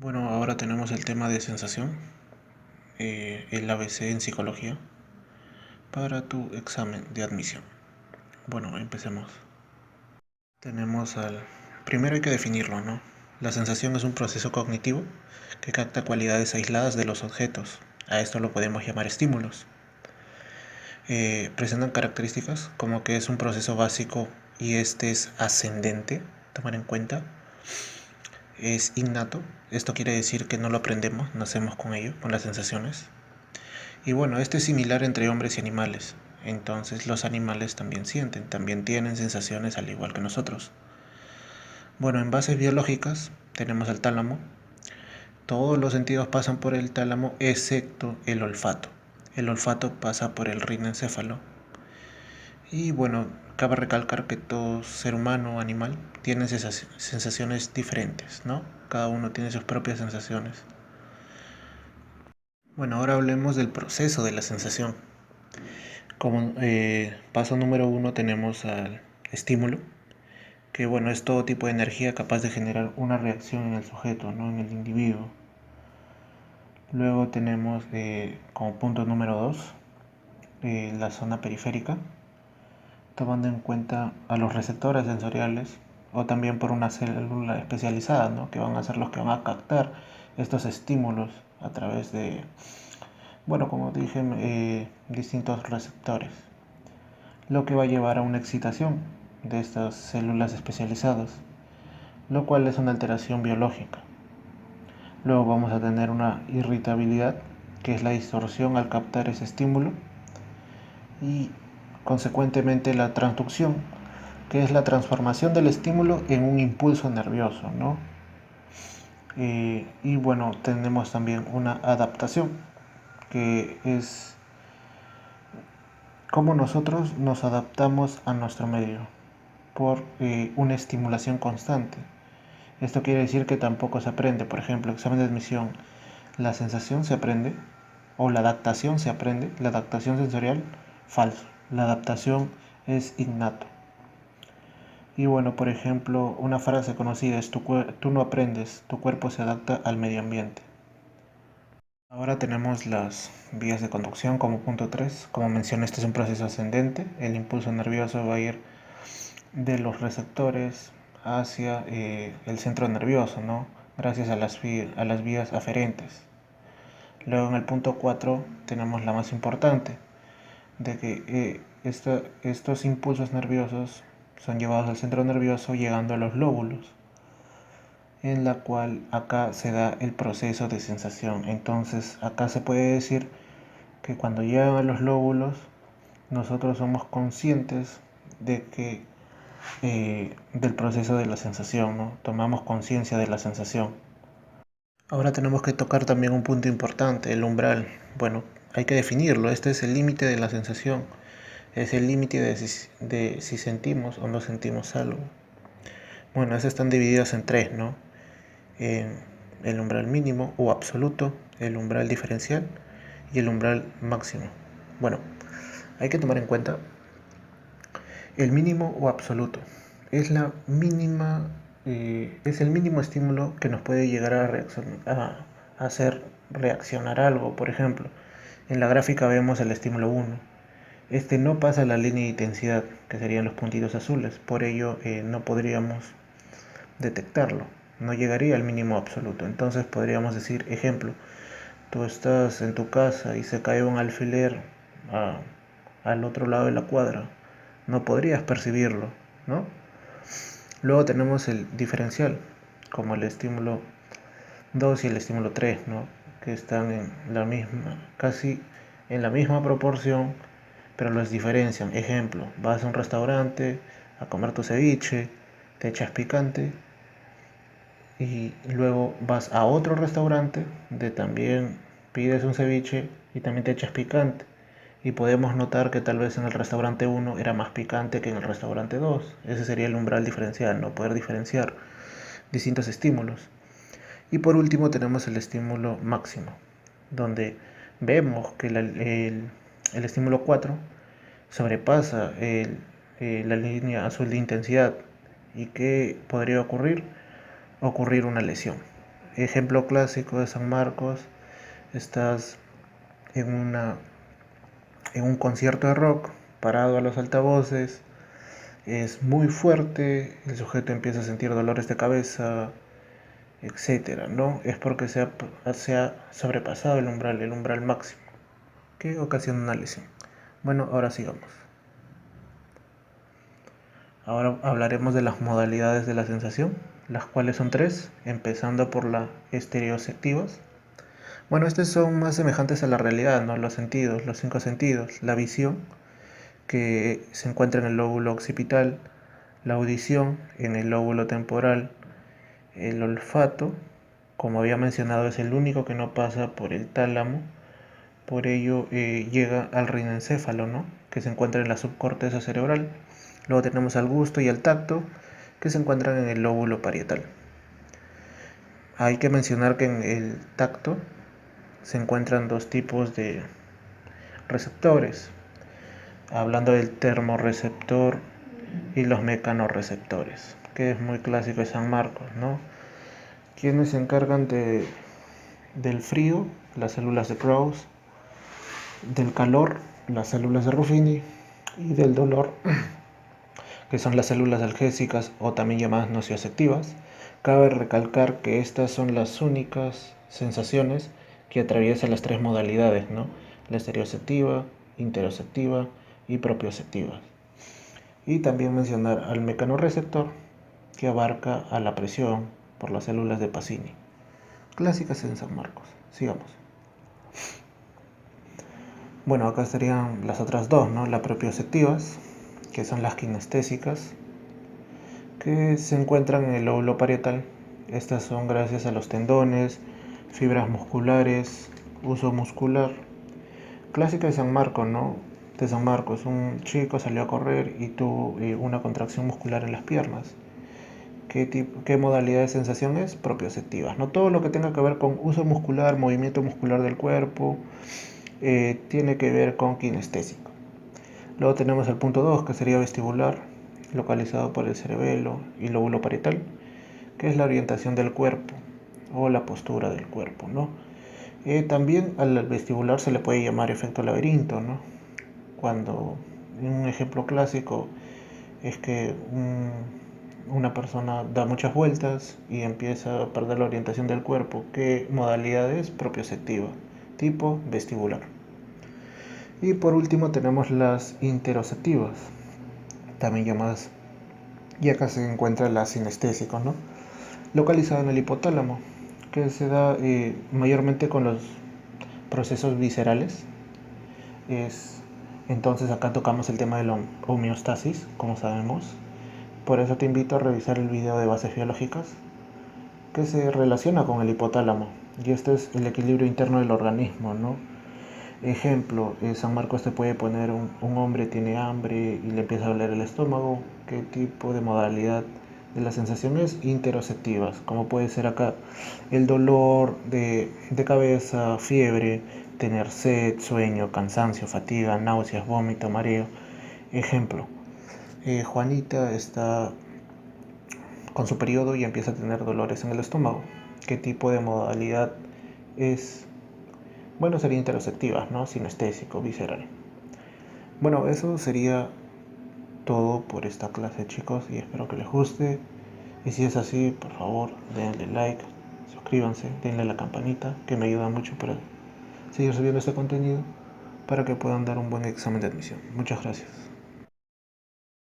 Bueno, ahora tenemos el tema de sensación, el ABC en psicología, para tu examen de admisión. Bueno, empecemos. Tenemos al... Primero hay que definirlo, ¿no? La sensación es un proceso cognitivo que capta cualidades aisladas de los objetos. A esto lo podemos llamar estímulos. Presentan características como que es un proceso básico y este es ascendente, tomar en cuenta. Es innato, esto quiere decir que no lo aprendemos, nacemos con ello, con las sensaciones. Y bueno, esto es similar entre hombres y animales. Entonces los animales también sienten, también tienen sensaciones al igual que nosotros. Bueno, en bases biológicas tenemos el tálamo. Todos los sentidos pasan por el tálamo excepto el olfato. El olfato pasa por el riноencéfalo. Y bueno, cabe recalcar que todo ser humano o animal tiene sensaciones diferentes, ¿no? Cada uno tiene sus propias sensaciones. Bueno, ahora hablemos del proceso de la sensación. Como paso número uno tenemos al estímulo, que bueno, es todo tipo de energía capaz de generar una reacción en el sujeto, ¿no? En el individuo. Luego tenemos como punto número dos la zona periférica, tomando en cuenta a los receptores sensoriales o también por una célula especializada, ¿no? Que van a ser los que van a captar estos estímulos a través de, bueno, como dije, distintos receptores, lo que va a llevar a una excitación de estas células especializadas, lo cual es una alteración biológica. Luego vamos a tener una irritabilidad, que es la distorsión al captar ese estímulo, y consecuentemente la transducción, que es la transformación del estímulo en un impulso nervioso, ¿no? Y bueno, tenemos también una adaptación, que es cómo nosotros nos adaptamos a nuestro medio por una estimulación constante. Esto quiere decir que tampoco se aprende. Por ejemplo, examen de admisión, la sensación se aprende o la adaptación se aprende. La adaptación sensorial, falso. La adaptación es innato. Y bueno, por ejemplo, una frase conocida es tú no aprendes, tu cuerpo se adapta al medio ambiente. Ahora tenemos las vías de conducción como punto 3. Como mencioné, este es un proceso ascendente. El impulso nervioso va a ir de los receptores hacia el centro nervioso, ¿no? Gracias a las vías aferentes. Luego en el punto 4 tenemos la más importante, de que estos impulsos nerviosos son llevados al centro nervioso llegando a los lóbulos, en la cual acá se da el proceso de sensación. Entonces acá se puede decir que cuando llegan a los lóbulos nosotros somos conscientes de que del proceso de la sensación, ¿no? Tomamos conciencia de la sensación. Ahora tenemos que tocar también un punto importante, el umbral. Bueno, hay que definirlo. Este es el límite de la sensación. Es el límite de si sentimos o no sentimos algo. Bueno, esas están divididas en tres, ¿no? En el umbral mínimo o absoluto, el umbral diferencial y el umbral máximo. Bueno, hay que tomar en cuenta el mínimo o absoluto. Es la mínima, es el mínimo estímulo que nos puede llegar a hacer reaccionar a algo. Por ejemplo, en la gráfica vemos el estímulo 1. Este no pasa la línea de intensidad, que serían los puntitos azules. Por ello, no podríamos detectarlo. No llegaría al mínimo absoluto. Entonces podríamos decir, ejemplo, tú estás en tu casa y se cae un alfiler a- al otro lado de la cuadra. No podrías percibirlo, ¿no? Luego tenemos el diferencial, como el estímulo 2 y el estímulo 3, ¿no? Que están en la misma, casi en la misma proporción, pero los diferencian. Ejemplo, vas a un restaurante a comer tu ceviche, te echas picante y luego vas a otro restaurante de también pides un ceviche y también te echas picante. Y podemos notar que tal vez en el restaurante 1 era más picante que en el restaurante 2. Ese sería el umbral diferencial, no poder diferenciar distintos estímulos. Y por último tenemos el estímulo máximo, donde vemos que el estímulo 4 sobrepasa la línea azul de intensidad. ¿Y qué podría ocurrir? Ocurrir una lesión. ejemplo clásico de San Marcos, estás en, en un concierto de rock, parado a los altavoces, es muy fuerte, el sujeto empieza a sentir dolores de cabeza, etcétera, ¿no? Es porque se ha sobrepasado el umbral máximo, que ocasiona una lesión. Bueno, ahora sigamos. Ahora hablaremos de las modalidades de la sensación, las cuales son tres, empezando por las estereoceptivas. Bueno, estas son más semejantes a la realidad, ¿no? Los sentidos, los cinco sentidos, la visión, que se encuentra en el lóbulo occipital, la audición en el lóbulo temporal, el olfato, como había mencionado, es el único que no pasa por el tálamo, por ello llega al rinencéfalo, ¿no? Que se encuentra en la subcorteza cerebral. Luego tenemos al gusto y al tacto, que se encuentran en el lóbulo parietal. Hay que mencionar que en el tacto se encuentran dos tipos de receptores, hablando del termorreceptor y los mecanorreceptores, que es muy clásico de San Marcos, ¿no? Quienes se encargan del frío, las células de Krauss, del calor, las células de Ruffini, y del dolor, que son las células analgésicas o también llamadas nocioceptivas. Cabe recalcar que estas son las únicas sensaciones que atraviesan las tres modalidades, ¿no? La estereoceptiva, interoceptiva y propioceptiva. Y también mencionar al mecanorreceptor, que abarca a la presión por las células de Pacini. Clásicas en San Marcos. Sigamos. Bueno, acá estarían las otras dos, ¿no? Las propioceptivas, que son las kinestésicas, que se encuentran en el lóbulo parietal. Estas son gracias a los tendones, fibras musculares, uso muscular. Clásica de San Marcos, ¿no? De San Marcos, un chico salió a correr y tuvo una contracción muscular en las piernas. ¿Qué modalidad de sensación es? Propioceptivas, ¿no? Todo lo que tenga que ver con uso muscular, movimiento muscular del cuerpo, tiene que ver con kinestésico. Luego tenemos el punto 2, que sería vestibular, localizado por el cerebelo y lóbulo parietal, que es la orientación del cuerpo o la postura del cuerpo, ¿no? También al vestibular se le puede llamar efecto laberinto, ¿no? Cuando un ejemplo clásico es que una persona da muchas vueltas y empieza a perder la orientación del cuerpo. ¿Qué modalidad es? Propioceptiva, tipo vestibular. Y por último tenemos las interoceptivas, también llamadas, y acá se encuentra la sinestésico, ¿no? Localizada en el hipotálamo, que se da mayormente con los procesos viscerales. Entonces acá tocamos el tema de la homeostasis, como sabemos. Por eso te invito a revisar el video de bases biológicas, que se relaciona con el hipotálamo, y este es el equilibrio interno del organismo, ¿no? Ejemplo, San Marcos te puede poner un hombre tiene hambre y le empieza a doler el estómago. ¿Qué tipo de modalidad de la sensación es? Interoceptivas, como puede ser acá el dolor de cabeza, fiebre, tener sed, sueño, cansancio, fatiga, náuseas, vómito, mareo. Ejemplo, Juanita está con su periodo y empieza a tener dolores en el estómago. ¿Qué tipo de modalidad es? Bueno, sería interoceptiva, ¿no? Sinestésico, visceral. Bueno, eso sería todo por esta clase, chicos, y espero que les guste. Y si es así, por favor, denle like, suscríbanse, denle a la campanita, que me ayuda mucho para seguir subiendo este contenido, para que puedan dar un buen examen de admisión. Muchas gracias.